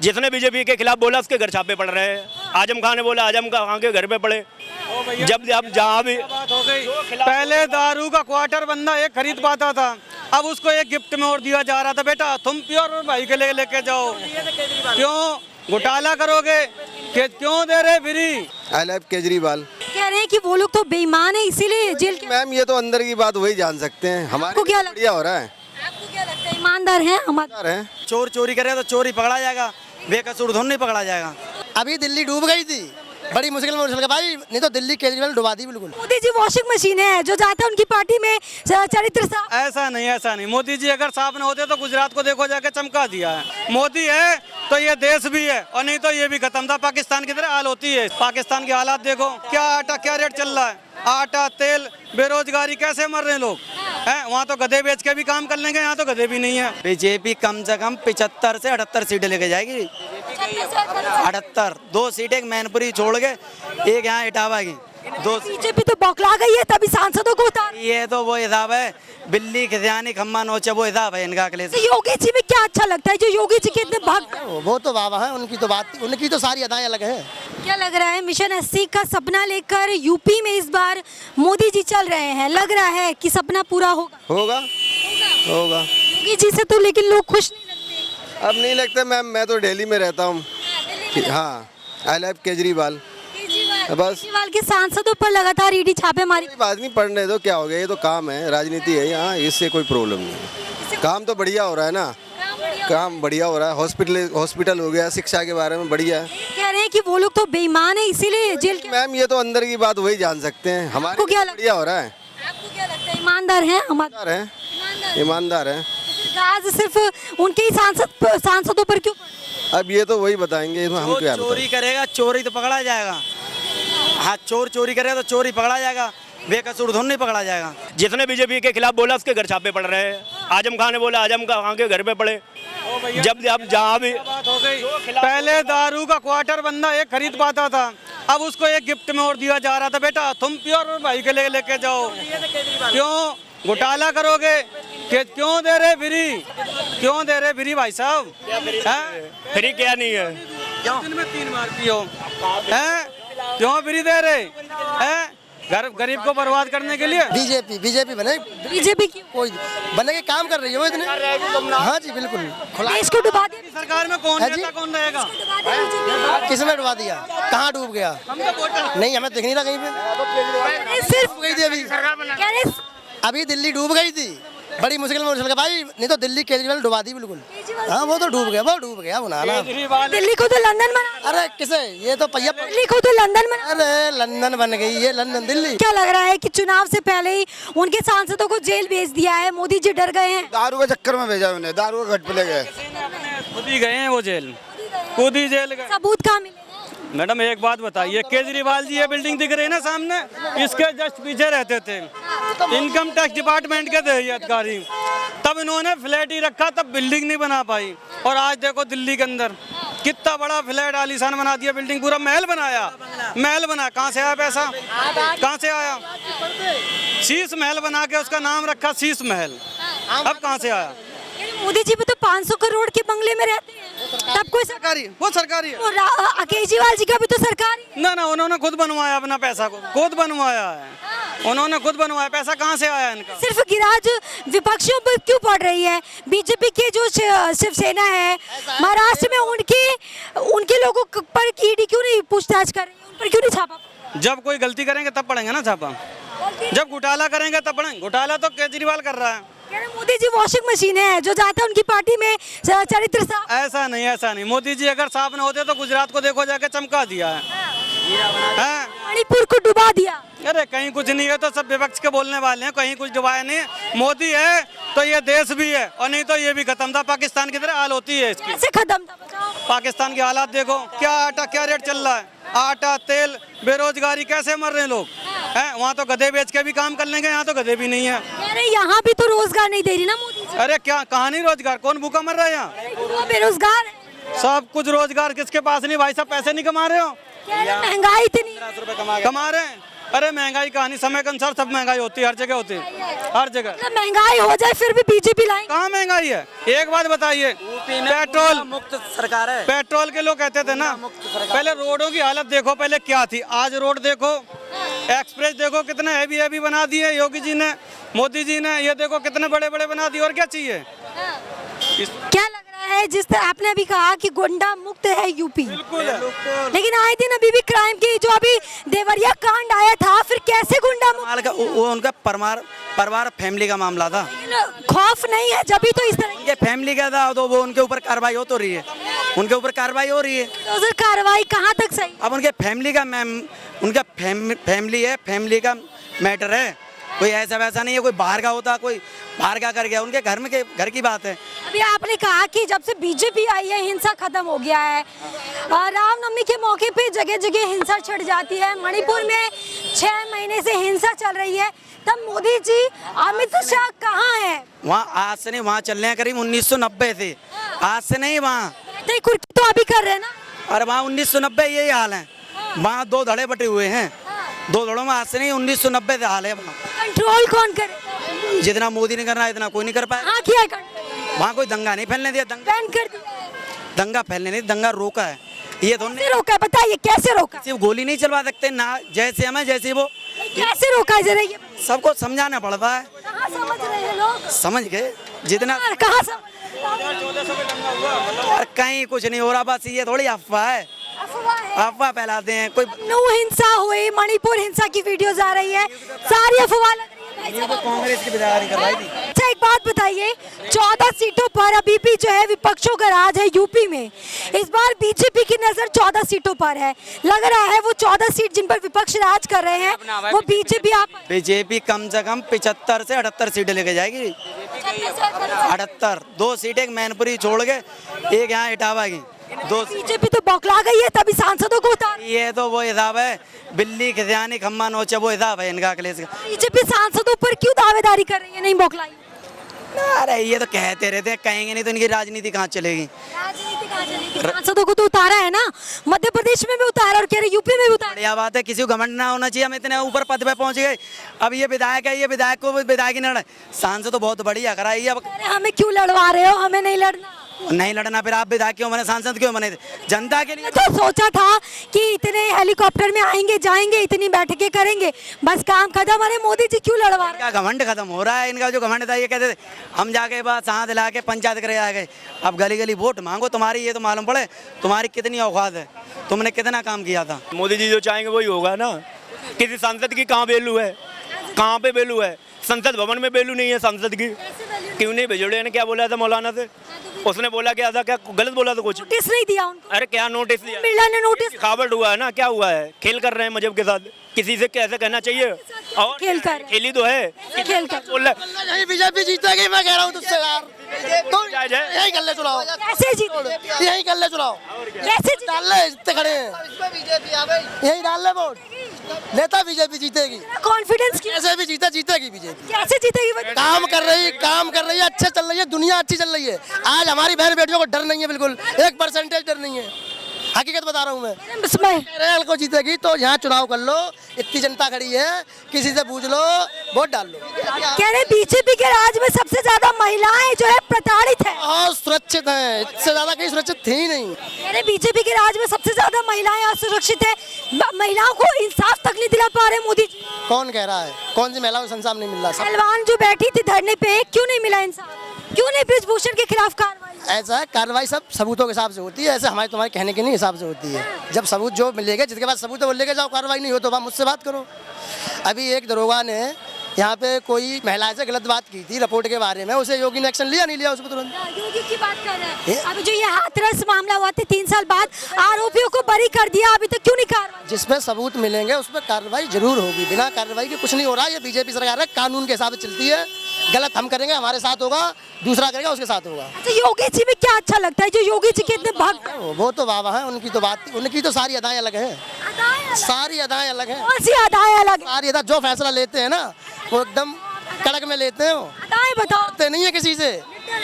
जिसने बीजेपी के खिलाफ बोला उसके घर छापे पड़ रहे हैं। आजम खान ने बोला, आजम खान के घर पे पड़े। जब अब जहाँ भी बात हो गई, पहले दारू का क्वार्टर बंदा एक खरीद पाता था, अब उसको एक गिफ्ट में और दिया जा रहा था। बेटा तुम प्योर भाई के लेके जाओ, क्यों घोटाला करोगे? क्यों दे रहे फ्री? I love Kejriwal. कह रहे हैं कि वो लोग तो बेईमान है इसीलिए जेल के। मैम ये तो अंदर की बात वही जान सकते हैं, हमारे क्या लगता बढ़िया हो रहा है। आपको क्या लगता है, ईमानदार हैं हमारे? चोर चोरी करे तो चोरी पकड़ा जाएगा, बेकसूर धुन नहीं पकड़ा जाएगा। अभी दिल्ली डूब गई थी, बड़ी मुश्किल में भाई, नहीं तो दिल्ली केजरीवाल डुबा दी बिल्कुल। मोदी जी वॉशिंग मशीन है, जो जाता है उनकी पार्टी में चरित्र साफ। ऐसा नहीं। मोदी जी अगर साफ न होते तो गुजरात को देखो जाके चमका दिया है। मोदी है तो ये देश भी है, और नहीं तो ये भी खत्म था। पाकिस्तान की तरह हाल होती है। पाकिस्तान के हालात देखो, क्या आटा क्या रेट चल रहा है, आटा तेल, बेरोजगारी, कैसे मर रहे हैं लोग हैं। वहाँ तो गधे बेच के भी काम कर लेंगे, यहाँ तो गधे भी नहीं है। बीजेपी कम से कम 75 से 78 सीटें लेके जाएगी। 78, 2 सीटें एक मैनपुरी छोड़ के, एक यहाँ इटावा की, 2। बीजेपी तो बौखला गई है, तभी सांसदों को उतार। ये तो वो हिसाब है, बिल्ली खिसियानी खम्मा नोचे, वो हिसाब है इनका। अखिलेश योगी जी में क्या अच्छा लगता है, जो योगी जी के इतने भक्त? वो तो बाबा है, उनकी तो बात, उनकी तो सारी अदाएं अलग है। क्या लग रहा है, मिशन 80 का सपना लेकर यूपी में इस बार मोदी जी चल रहे हैं, लग रहा है कि सपना पूरा होगा? होगा। योगी जी से तो लेकिन लोग खुश नहीं लगते। अब नहीं लगता मैम, मैं तो दिल्ली में रहता हूँ। हाँ, आई लव केजरीवाल। बस केजरीवाल के सांसदों पर लगातार ईडी छापेमारी। बात नहीं, पढ़ने दो, क्या हो गया, ये तो काम है, राजनीति है यहाँ, इससे कोई प्रॉब्लम नहीं। काम तो बढ़िया हो रहा है ना, काम बढ़िया हो रहा है। हॉस्पिटल हो गया, शिक्षा के बारे में बढ़िया है। कह रहे हैं कि वो लोग तो बेईमान है इसीलिए जेल के। मैम ये तो अंदर की बात वही जान सकते हैं, हमारे क्या लगता बढ़िया हो रहा है। आपको क्या लगता है, ईमानदार हैं हमारे? ईमानदार है। राज सिर्फ उनके ही सांसदों पर क्यों? अब ये तो वही बताएंगे, हम क्या चोरी करेगा चोरी तो पकड़ा जाएगा। हाँ, चोर चोरी करेगा तो चोरी पकड़ा जाएगा, बेकसूर धुन नहीं पकड़ा जाएगा। जिसने बीजेपी के खिलाफ बोला उसके घर छापे पड़ रहे हैं। आजम खान ने बोला, आजम खान के घर पे पड़े। जब अब जहाँ भी बात हो गई, पहले दारू का क्वार्टर बंदा एक खरीद पाता था, अब उसको एक गिफ्ट में और दिया जा रहा था। बेटा तुम प्योर भाई के लेके जाओ, क्यों घोटाला करोगे? क्यों दे रहे फ्री भाई साहब? फ्री क्या नहीं है, दिन में 3 बार पियो हैं, क्यों फ्री दे रहे हैं? गरीब को बर्बाद करने के लिए बीजेपी बने। बीजेपी की कोई बने के काम कर रही है इतने। हाँ जी बिल्कुल। देश को डुबा दिया। सरकार में कौन नेता कौन रहेगा? किसने डुबा दिया? कहाँ डूब गया? नहीं, हमें दिख नहीं रहा कहीं पे। सिर्फ गई थी अभी अभी दिल्ली डूब गई थी, बड़ी मुश्किल में भाई, नहीं तो दिल्ली केजरीवाल डुबा दी बिल्कुल। हाँ वो तो डूब गया वो नाला। दिल्ली को तो लंदन बना। अरे किसे, ये तो पहिया। दिल्ली को तो लंदन बना। अरे लंदन बन गई, ये लंदन दिल्ली। क्या लग रहा है कि चुनाव से पहले ही उनके सांसदों को जेल भेज दिया है, मोदी जी डर गए हैं? दारू के चक्कर में भेजा उन्हें, दारू के घट पे ले गए। खुद ही गए हैं वो जेल, खुद ही जेल गए। सबूत कहाँ मिलेगा? मैडम एक बात बताइए, केजरीवाल जी ये बिल्डिंग दिख रही है ना सामने, इसके जस्ट पीछे रहते थे, इनकम टैक्स डिपार्टमेंट के थे ये अधिकारी। तब इन्होंने फ्लैट ही रखा, तब बिल्डिंग नहीं बना पाई। और आज देखो दिल्ली के अंदर कितना बड़ा फ्लैट आलीशान बना दिया, बिल्डिंग पूरा महल बना। कहाँ से आया पैसा, कहाँ से आया? शीश महल बना के उसका नाम रखा शीश महल, अब कहाँ से आया? मोदी जी भी तो 500 करोड़ के बंगले में रहते हैं, तब कोई सरकारी है। तो केजरीवाल जी का भी तो सरकारी। ना उन्होंने खुद बनवाया, अपना पैसा को खुद बनवाया है, उन्होंने खुद बनवाया। पैसा कहाँ से आया इनका? सिर्फ गिराज विपक्षियों पर क्यों पड़ रही है? बीजेपी के जो शिवसेना है महाराष्ट्र में, उनके लोगों पर ईडी क्यों नहीं पूछताछ कर रही है, उन पर क्यों नहीं छापा? जब कोई गलती करेंगे तब पड़ेंगे ना छापा, जब घोटाला करेंगे तब पड़ेंगे। घोटाला तो केजरीवाल कर रहा है। मोदी जी वॉशिंग मशीन है, जो जाता है उनकी पार्टी में चरित्र साफ। ऐसा नहीं। मोदी जी अगर साफ न होते तो गुजरात को देखो जाके चमका दिया है। मणिपुर को डुबा दिया। अरे कहीं कुछ नहीं है तो सब विपक्ष के बोलने वाले हैं, कहीं कुछ डुबाया नहीं। मोदी है तो ये देश भी है, और नहीं तो ये भी खत्म था। पाकिस्तान की तरह हाल होती है इसकी। कैसे खत्म था? पाकिस्तान के हालात देखो, क्या आटा क्या रेट चल रहा है, आटा तेल, बेरोजगारी, कैसे मर रहे हैं लोग हैं। वहाँ तो गधे बेच के भी काम कर लेंगे, यहाँ तो गधे भी नहीं है। अरे यहाँ भी तो रोजगार नहीं दे रही ना मोदी जी। अरे क्या, कहाँ नहीं रोजगार, कौन भूखा मर रहा है यहाँ? बेरोजगार है। सब कुछ रोजगार किसके पास नहीं भाई साहब, पैसे नहीं कमा रहे हो? महंगाई इतनी कमा रहे हैं। अरे महंगाई कहानी समय के अनुसार सब महंगाई होती है, हर जगह होती है, हर जगह। मतलब महंगाई हो जाए फिर भी बीजेपी लाएंगे? कहाँ महंगाई है? एक बात बताइए, पेट्रोल मुक्त सरकार है। पेट्रोल के लोग कहते थे ना, पहले रोडों की हालत देखो पहले क्या थी, आज रोड देखो, एक्सप्रेस देखो कितने हैवी हैवी बना दिए योगी जी ने, मोदी जी ने, ये देखो कितने बड़े बड़े बना दिए, और क्या चाहिए? क्या लग रहा है, जिस तरह आपने अभी कहा कि गुंडा मुक्त है यूपी, बिल्कुल लेकिन आए दिन अभी भी क्राइम की, जो अभी देवरिया कांड आया था, फिर कैसे गुंडा मुक्त? वो उनका परिवार फैमिली का मामला था, खौफ नहीं है जब भी तो इस तरह उनके फैमिली का था, तो वो उनके ऊपर कार्रवाई हो तो रही है, उनके ऊपर कार्रवाई हो रही है। तो उधर कार्रवाई कहाँ तक सही? अब उनके फैमिली का उनका फैमिली है, फैमिली का मैटर है, कोई ऐसा वैसा नहीं है कोई बाहर का होता, कोई बाहर का कर गया, उनके घर की बात है। अभी आपने कहा कि जब से बीजेपी आई है हिंसा खत्म हो गया है, और रामनवमी के मौके पे जगह जगह हिंसा छिड़ जाती है, मणिपुर में 6 महीने से हिंसा चल रही है, तब मोदी जी अमित शाह कहाँ है? वहाँ आज से नहीं, वहाँ चल रहे हैं करीब 1990 से, आज से नहीं, वहाँ कुर्की तो अभी कर रहे हैं ना, और वहाँ 1990 यही हाल है, वहाँ 2 धड़े बटे हुए हैं, 2 धड़ों में आज से नहीं 1990 से हाल है वहाँ। कंट्रोल कौन करे? जितना मोदी ने करना इतना कोई नहीं कर पाया। हाँ किया कंट्रोल, वहाँ कोई दंगा नहीं फैलने दिया, बैन कर दिया, दंगा फैलने नहीं, दंगा रोका है। ये तो कैसे रोका है? बताइए कैसे रोका? सिर्फ गोली नहीं चलवा सकते ना, जैसे हमें जैसे वो, कैसे रोका है जरा ये सबको समझाना पड़ता है। कहाँ समझ रहे हैं लोग? समझ गए जितना, कहाँ समझ? और कहीं कुछ नहीं हो रहा, बस ये थोड़ी अफवाह है, अफवाह फैलाते हैं। कोई नू हिंसा हुई, मणिपुर हिंसा की वीडियोस आ रही है, सारी अफवाह लग रही है। कांग्रेस की विधायक कर रही थी। अच्छा एक बात बताइए, 14 सीटों पर अभी भी जो है विपक्षों का राज है यूपी में, इस बार बीजेपी की नजर 14 सीटों पर है, लग रहा है वो 14 सीट जिन पर विपक्ष राज कर रहे हैं वो बीजेपी कम से कम 75 से 78 सीटें लेके जाएगी। 78, 2 सीटें मैनपुरी छोड़ के, एक यहाँ इटावा की, 2। बीजेपी तो बौखला गई है, तभी सांसदों को उतार। ये तो वो हिसाब है, बिल्ली खिसियानी खम्मा नोचे, वो हिसाब है इनका अखिलेश का। बीजेपी सांसदों पर क्यों दावेदारी कर रही है, नहीं बौखलाई? अरे ये तो कहते रहते हैं, कहेंगे नहीं तो इनकी राजनीति कहाँ चलेगी? राजनीति कहाँ चलेगी? सांसदों को तो उतारा है ना, मध्य प्रदेश में भी उतारा और कह रहे यूपी में भी उतारा। बढ़िया बात है, किसी को घमंड ना होना चाहिए, हम इतने ऊपर पद पे पहुंच गए, अब ये विधायक है, ये विधायक को विधायक ही लड़े, सांसद तो बहुत बढ़िया कराई। अब हमें क्यों लड़वा रहे हो? हमें नहीं लड़ना। नहीं लड़ना, फिर आप विधायक क्यों बने, सांसद क्यों बने? जनता के लिए तो सोचा था कि इतने हेलीकॉप्टर में आएंगे जाएंगे, इतनी बैठकें करेंगे, बस काम खत्म। अरे मोदी जी क्यों लड़वा रहे? इनका घमंड खत्म हो रहा है, इनका जो घमंड था, ये कहते थे हम जाके बस हाथ हिला के पंचायत करे आ गए, अब गली गली वोट मांगो, तुम्हारी ये तो मालूम पड़े तुम्हारी कितनी औकात है, तुमने कितना काम किया था। मोदी जी जो चाहेंगे वही होगा ना। किसी सांसद की कहाँ वैल्यू है, कहाँ पे वैल्यू है? संसद भवन में वैल्यू नहीं है सांसद की। क्यों नहीं भेजोड़े ने क्या बोला था मौलाना से? उसने बोला क्या था, क्या गलत बोला था? कुछ नोटिस नहीं दिया उनको। अरे क्या नोटिस दिया? बिरला ने नोटिस। खावट हुआ है ना, क्या हुआ है? खेल कर रहे हैं मजहब के साथ, किसी से कैसे कहना चाहिए? और खेल कर खेली तो है, खेल कर बोल रहा यही बीजेपी जीतेगी, मैं कह रहा हूँ तुझसे यार, तो जायज है। यही कर ले चुनाव, कैसे जीते? यही कर ले चुनाव, कैसे जीते? डाल ले, इतने खड़े हैं, यही डाल ले वोट, नेता बीजेपी जीतेगी, कॉन्फिडेंस की कैसे भी जीतेगी बीजेपी। कैसे जीतेगी वो? काम कर रही है, अच्छे चल रही है, दुनिया अच्छी चल रही है। आज हमारी बहन बेटियों को डर नहीं है, बिल्कुल 1% डर नहीं है, हकीकत बता रहा हूँ मैं। रेल को जीतेगी तो यहाँ चुनाव कर लो, इतनी जनता खड़ी है, किसी से पूछ लो, वोट डाल लो। कह रहे बीजेपी के राज में सबसे ज्यादा महिलाएं जो है प्रताड़ित है, बहुत सुरक्षित है, इससे ज्यादा कहीं सुरक्षित थी ही नहीं। कह रहे बीजेपी के राज में सबसे ज्यादा महिलाएं असुरक्षित है, महिलाओं को इंसाफ तक नहीं दिला पा रहे मोदी जी। कौन कह रहा है? कौन सी महिलाओं को इंसाफ नहीं मिल रहा? पहलवान जो बैठी थी धरने पे, क्यों नहीं मिला इंसाफ? क्यों नहीं ब्रिजभूषण के खिलाफ कार्रवाई? ऐसा है, कार्रवाई सब सबूतों के हिसाब से होती है, ऐसे हमारे तुम्हारे कहने के नहीं हिसाब से होती है। जब सबूत जो मिलेगा, जिसके पास सबूत है वो लेके जाओ, कार्रवाई नहीं हो तो आप मुझसे बात करो। अभी एक दरोगा ने यहाँ पे कोई महिला से गलत बात की थी रिपोर्ट के बारे में, उसे योगी ने एक्शन लिया नहीं लिया उसको तुरंत? योगी की बात कर रहे हैं। अभी जो ये हाथरस मामला हुआ था 3 साल बाद, आरोपियों को बरी कर दिया, अभी तक क्यों नहीं कार्रवाई? जिसपे सबूत मिलेंगे उस पर कार्रवाई जरूर होगी, बिना कार्रवाई के कुछ नहीं हो रहा। ये बीजेपी सरकार है, कानून के हिसाब से चलती है, गलत हम करेंगे हमारे साथ होगा, दूसरा करेगा उसके साथ होगा। अच्छा योगी जी में क्या अच्छा लगता है, जो योगी जी के इतने भक्त हैं? वो तो वाह है, उनकी तो बात, उनकी तो सारी अदाएं अलग है, सारी अदाएं अलग है। कौन सी अदाएं अलग? सारी अदा जो फैसला लेते हैं ना वो एकदम कड़क में लेते हैं, अदाएं बताओ। डरते नहीं है किसी से,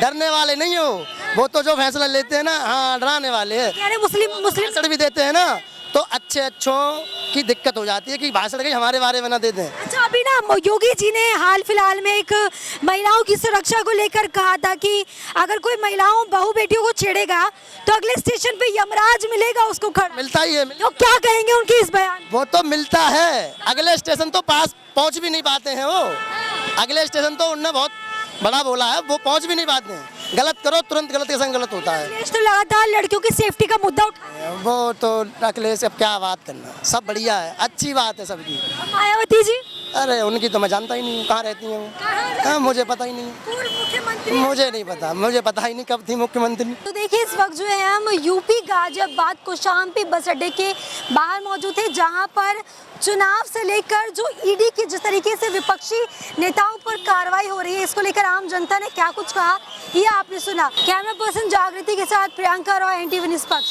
डरने वाले नहीं हो वो तो, जो फैसला लेते हैं ना, हाँ डराने वाले हैं। मुस्लिम भाषण भी देते हैं ना तो अच्छों की दिक्कत हो जाती है कि भाषण कहीं हमारे बारे में ना दे दें। अच्छा, अभी ना योगी जी ने हाल फिलहाल में एक महिलाओं की सुरक्षा को लेकर कहा था कि अगर कोई महिलाओं बहू बेटियों को छेड़ेगा तो अगले स्टेशन पे यमराज मिलेगा उसको खड़ा। मिलता ही है। तो क्या कहेंगे उनकी इस बयान? वो तो मिलता है, अगले स्टेशन तो पास पहुंच भी नहीं पाते हैं वो। अगले स्टेशन तो उनने बहुत बड़ा बोला है, वो पहुंच भी नहीं पाते हैं। गलत करो तुरंत गलत के संग गलत होता है। अखिलेश तो लगातार लड़कियों की सेफ्टी का मुद्दा उठा। वो तो अखिलेश अब क्या बात करना, सब बढ़िया है, अच्छी बात है सबकी। मायावती जी अरे उनकी तो मैं जानता ही नहीं हूँ, कहाँ रहती हैं वो। हाँ, मुझे पता ही नहीं, पूर्व मुख्यमंत्री। मुझे नहीं पता, मुझे पता ही नहीं कब थी मुख्यमंत्री। तो देखिए इस वक्त जो है हम यूपी गाजियाबाद कोशाम्बी बस अड्डे के बाहर मौजूद थे, जहां पर चुनाव से लेकर जो ईडी की जिस तरीके से विपक्षी नेताओं पर कार्रवाई हो रही है, इसको लेकर आम जनता ने क्या कुछ कहा ये आपने सुना। कैमरा पर्सन जागृति के साथ प्रियंका रॉय, NTV न्यूज़ पक्ष।